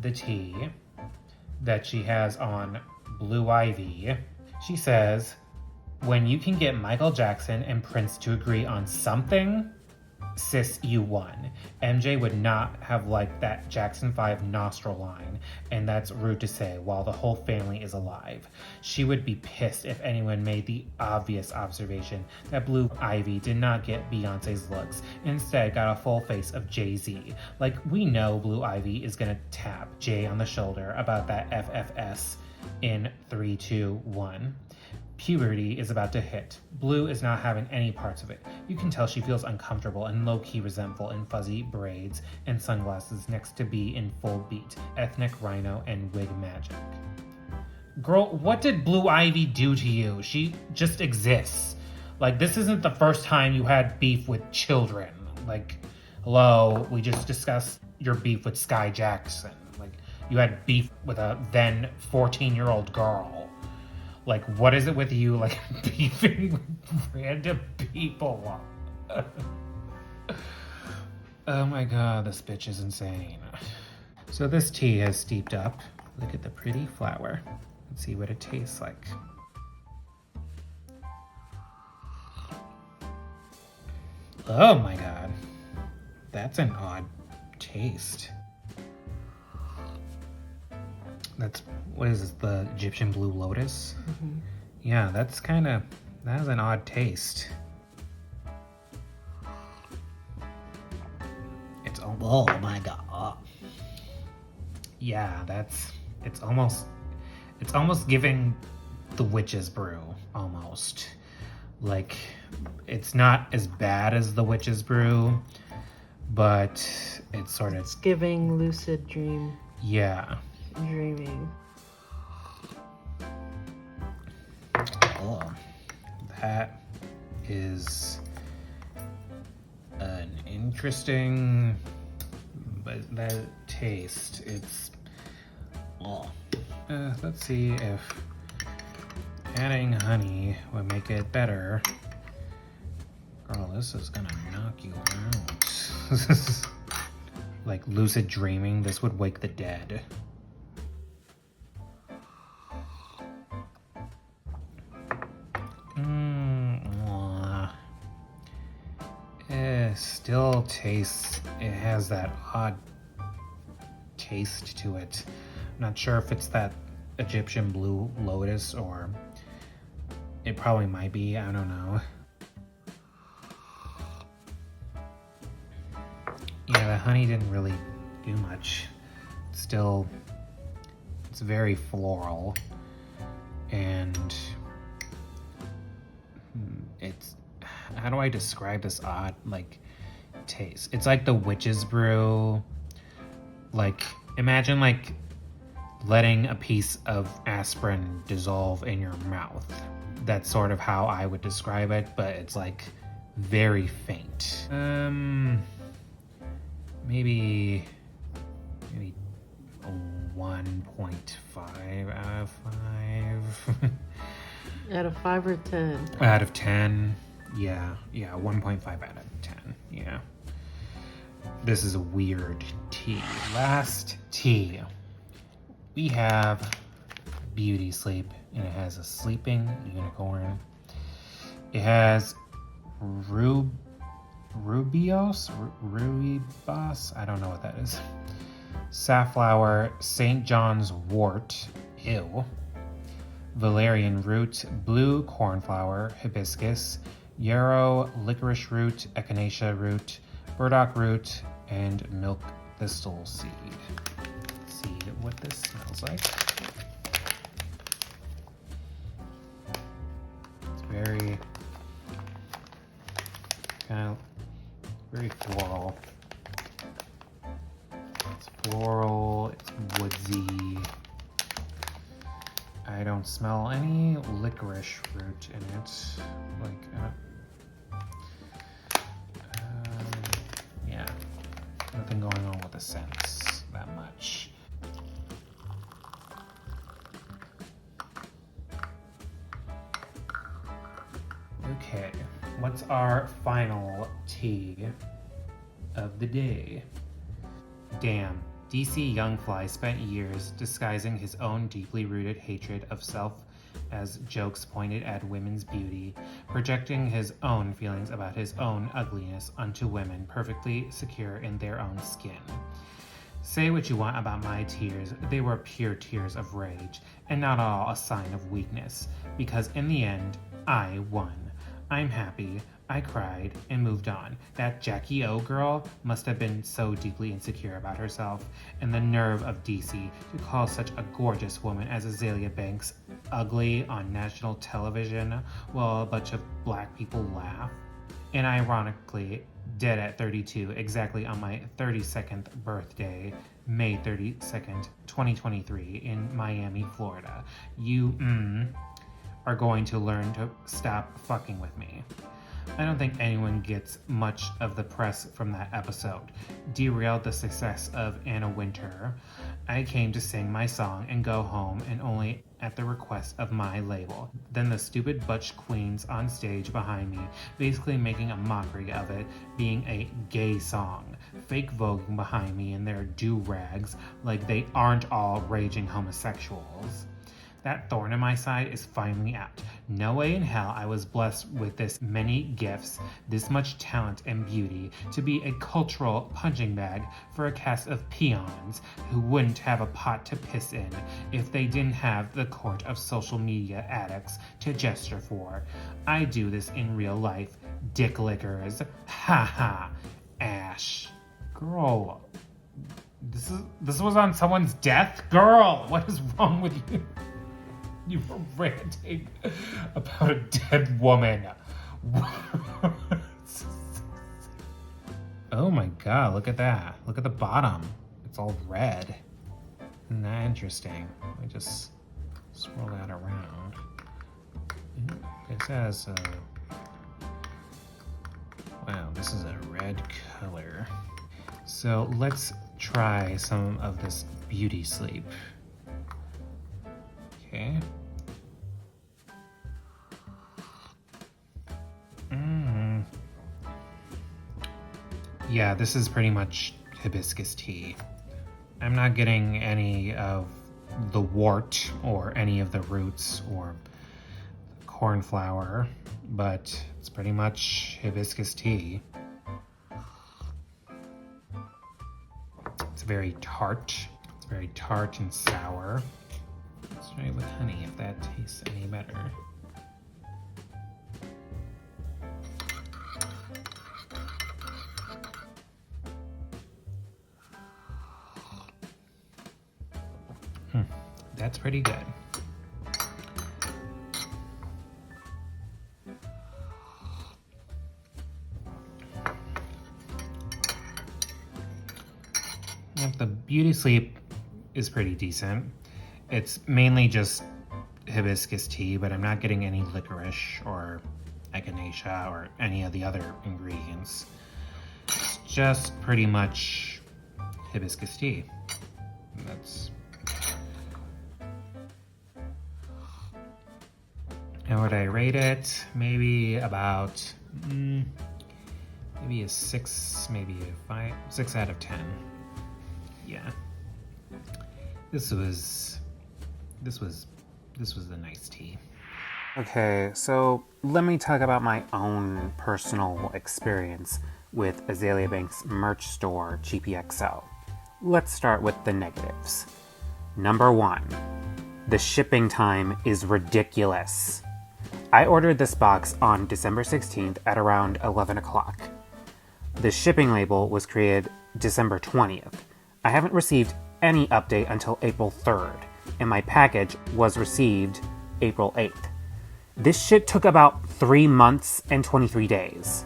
the tea that she has on Blue Ivy. She says, when you can get Michael Jackson and Prince to agree on something, sis, you won. MJ would not have liked that Jackson 5 nostril line, and that's rude to say while the whole family is alive. She would be pissed if anyone made the obvious observation that Blue Ivy did not get Beyonce's looks, instead got a full face of Jay-Z. Like, we know Blue Ivy is gonna tap Jay on the shoulder about that FFS in 3, 2, 1. Puberty is about to hit. Blue is not having any parts of it. You can tell she feels uncomfortable and low-key resentful in fuzzy braids and sunglasses next to be in full beat, ethnic rhino, and wig magic. Girl, what did Blue Ivy do to you? She just exists. Like, this isn't the first time you had beef with children. Like, hello, we just discussed your beef with Sky Jackson. Like, you had beef with a then 14-year-old girl. Like, what is it with you, like, beefing with random people? Oh my god, this bitch is insane. So this tea has steeped up. Look at the pretty flower. Let's see what it tastes like. Oh my god. That's an odd taste. That's, what is this, the Egyptian blue lotus? Mm-hmm. Yeah, that has an odd taste. It's, oh my god. Yeah, it's almost giving the witch's brew, almost. Like, it's not as bad as the witch's brew, but it's sort of... It's giving lucid dream. Yeah. Dreaming. Oh, that is an interesting, but that taste. It's. Oh. Let's see if adding honey would make it better. Girl, this is gonna knock you out. Like lucid dreaming, this would wake the dead. Still tastes, it has that odd taste to it. I'm not sure if it's that Egyptian blue lotus or it probably might be, I don't know. Yeah, the honey didn't really do much. Still, it's very floral and it's, how do I describe this odd, like, taste? It's like the witch's brew. Like, imagine like letting a piece of aspirin dissolve in your mouth. That's sort of how I would describe it, but it's like very faint. Maybe 1.5 out of 5. Out of 5 or 10? Out of 10. Yeah, 1.5 out of 10. Yeah. This is a weird tea. Last tea. We have Beauty Sleep, and it has a sleeping unicorn. It has Rubios? Ruibos? I don't know what that is. Safflower, St. John's wort, ew. Valerian root, blue cornflower, hibiscus, yarrow, licorice root, echinacea root, burdock root, and milk thistle seed. Let's see what this smells like. It's very floral. It's floral, it's woodsy. I don't smell any licorice root in it. Like, yeah, nothing going on with the scents that much. Okay, what's our final tea of the day? Damn. DC Youngfly spent years disguising his own deeply rooted hatred of self as jokes pointed at women's beauty, projecting his own feelings about his own ugliness onto women perfectly secure in their own skin. Say what you want about my tears, they were pure tears of rage, and not all a sign of weakness, because in the end, I won. I'm happy, I cried, and moved on. That CheapyXO girl must have been so deeply insecure about herself, and the nerve of DC to call such a gorgeous woman as Azealia Banks ugly on national television while a bunch of black people laugh. And ironically, dead at 32, exactly on my 32nd birthday, May 32nd, 2023, in Miami, Florida. You, are going to learn to stop fucking with me. I don't think anyone gets much of the press from that episode. Derailed the success of Anna Wintour. I came to sing my song and go home, and only at the request of my label. Then the stupid butch queens on stage behind me, basically making a mockery of it being a gay song. Fake voguing behind me in their do-rags like they aren't all raging homosexuals. That thorn in my side is finally out. No way in hell I was blessed with this many gifts, this much talent and beauty, to be a cultural punching bag for a cast of peons who wouldn't have a pot to piss in if they didn't have the court of social media addicts to gesture for. I do this in real life, dick lickers. Ha ha. Ash. Girl. This was on someone's death? Girl, what is wrong with you? You were ranting about a dead woman. Oh my god, look at that. Look at the bottom. It's all red. Interesting. Let me just swirl that around. It says, wow, this is a red color. So let's try some of this beauty sleep. Okay. Yeah, this is pretty much hibiscus tea. I'm not getting any of the wort or any of the roots or cornflower, but it's pretty much hibiscus tea. It's very tart. It's very tart and sour. Let's try it with honey if that tastes any better. That's pretty good. The beauty sleep is pretty decent. It's mainly just hibiscus tea, but I'm not getting any licorice or echinacea or any of the other ingredients. It's just pretty much hibiscus tea. That's... How would I rate it? Maybe about, maybe a 6, maybe a 5, 6 out of 10. Yeah. This was a nice tea. Okay, so let me talk about my own personal experience with Azealia Banks' merch store, CheapyXO. Let's start with the negatives. Number 1, the shipping time is ridiculous. I ordered this box on December 16th at around 11 o'clock. The shipping label was created December 20th. I haven't received any update until April 3rd, and my package was received April 8th. This shit took about 3 months and 23 days.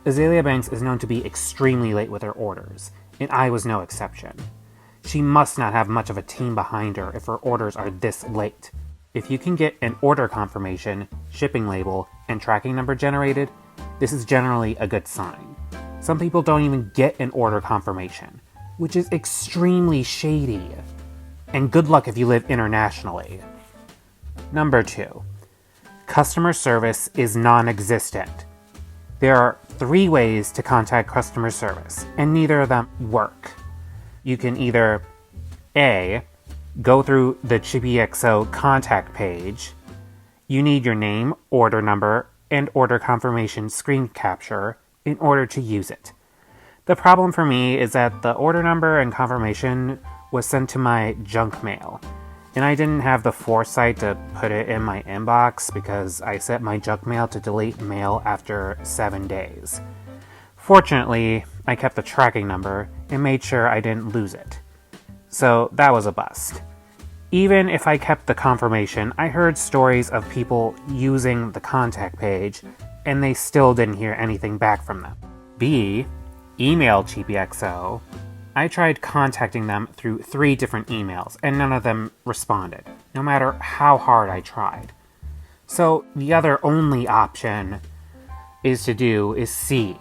Azealia Banks is known to be extremely late with her orders, and I was no exception. She must not have much of a team behind her if her orders are this late. If you can get an order confirmation, shipping label, and tracking number generated, this is generally a good sign. Some people don't even get an order confirmation, which is extremely shady. And good luck if you live internationally. Number 2, customer service is non-existent. There are 3 ways to contact customer service, and neither of them work. You can either A, go through the CheapyXO contact page. You need your name, order number, and order confirmation screen capture in order to use it. The problem for me is that the order number and confirmation was sent to my junk mail, and I didn't have the foresight to put it in my inbox because I set my junk mail to delete mail after 7 days. Fortunately, I kept the tracking number and made sure I didn't lose it. So that was a bust. Even if I kept the confirmation, I heard stories of people using the contact page and they still didn't hear anything back from them. B, email CheapyXO. I tried contacting them through 3 different emails and none of them responded, no matter how hard I tried. So the other only option is C,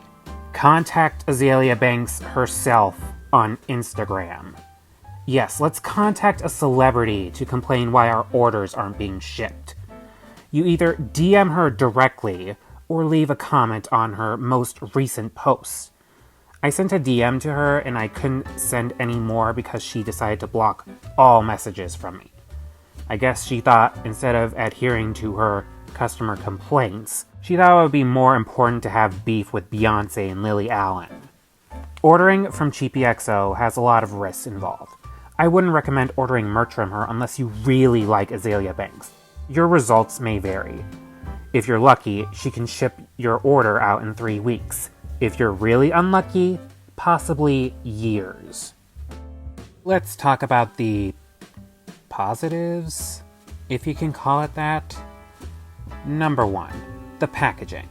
contact Azealia Banks herself on Instagram. Yes, let's contact a celebrity to complain why our orders aren't being shipped. You either DM her directly or leave a comment on her most recent post. I sent a DM to her and I couldn't send any more because she decided to block all messages from me. I guess she thought instead of adhering to her customer complaints, she thought it would be more important to have beef with Beyonce and Lily Allen. Ordering from CheapyXO has a lot of risks involved. I wouldn't recommend ordering merch from her unless you really like Azealia Banks. Your results may vary. If you're lucky, she can ship your order out in 3 weeks. If you're really unlucky, possibly years. Let's talk about the positives, if you can call it that. Number 1, the packaging.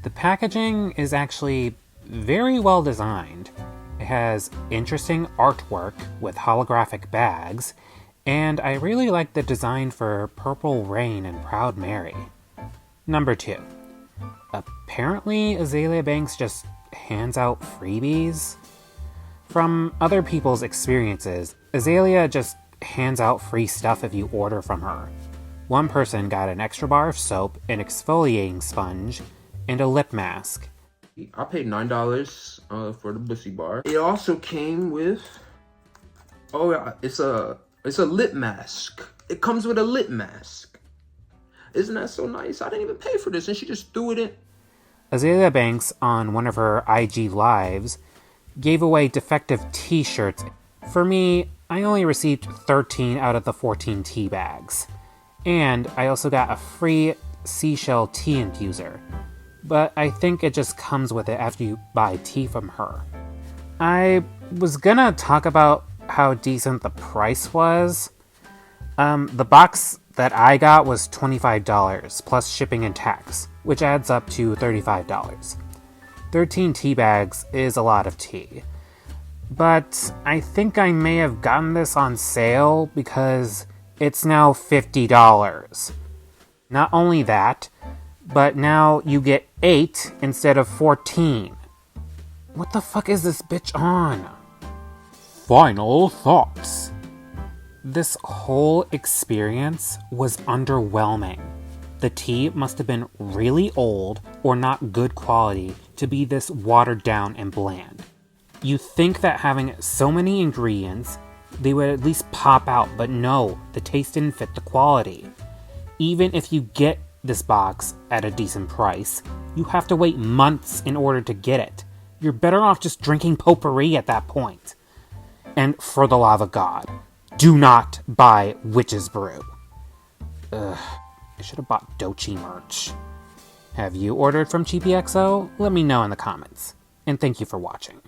The packaging is actually very well designed. It It has interesting artwork with holographic bags, and I really like the design for Purple Rain and Proud Mary. Number 2. Apparently, Azealia Banks just hands out freebies. From other people's experiences, Azealia just hands out free stuff if you order from her. One person got an extra bar of soap, an exfoliating sponge, and a lip mask. I paid $9 for the Bussy bar. It also came with, oh yeah, it's a lip mask. It comes with a lip mask. Isn't that so nice? I didn't even pay for this, and she just threw it in. Azealia Banks, on one of her IG lives, gave away defective t-shirts. For me, I only received 13 out of the 14 tea bags. And I also got a free seashell tea infuser. But I think it just comes with it after you buy tea from her. I was gonna talk about how decent the price was. The box that I got was $25 plus shipping and tax, which adds up to $35. 13 tea bags is a lot of tea. But I think I may have gotten this on sale because it's now $50. Not only that, but now you get 8 instead of 14. What the fuck is this bitch on? Final thoughts. This whole experience was underwhelming. The tea must have been really old or not good quality to be this watered down and bland. You think that having so many ingredients, they would at least pop out, but no, the taste didn't fit the quality. Even if you get this box at a decent price, you have to wait months in order to get it. You're better off just drinking potpourri at that point. And for the love of God, do not buy Witch's Brew. Ugh, I should have bought Dochi merch. Have you ordered from CheapyXO? Let me know in the comments. And thank you for watching.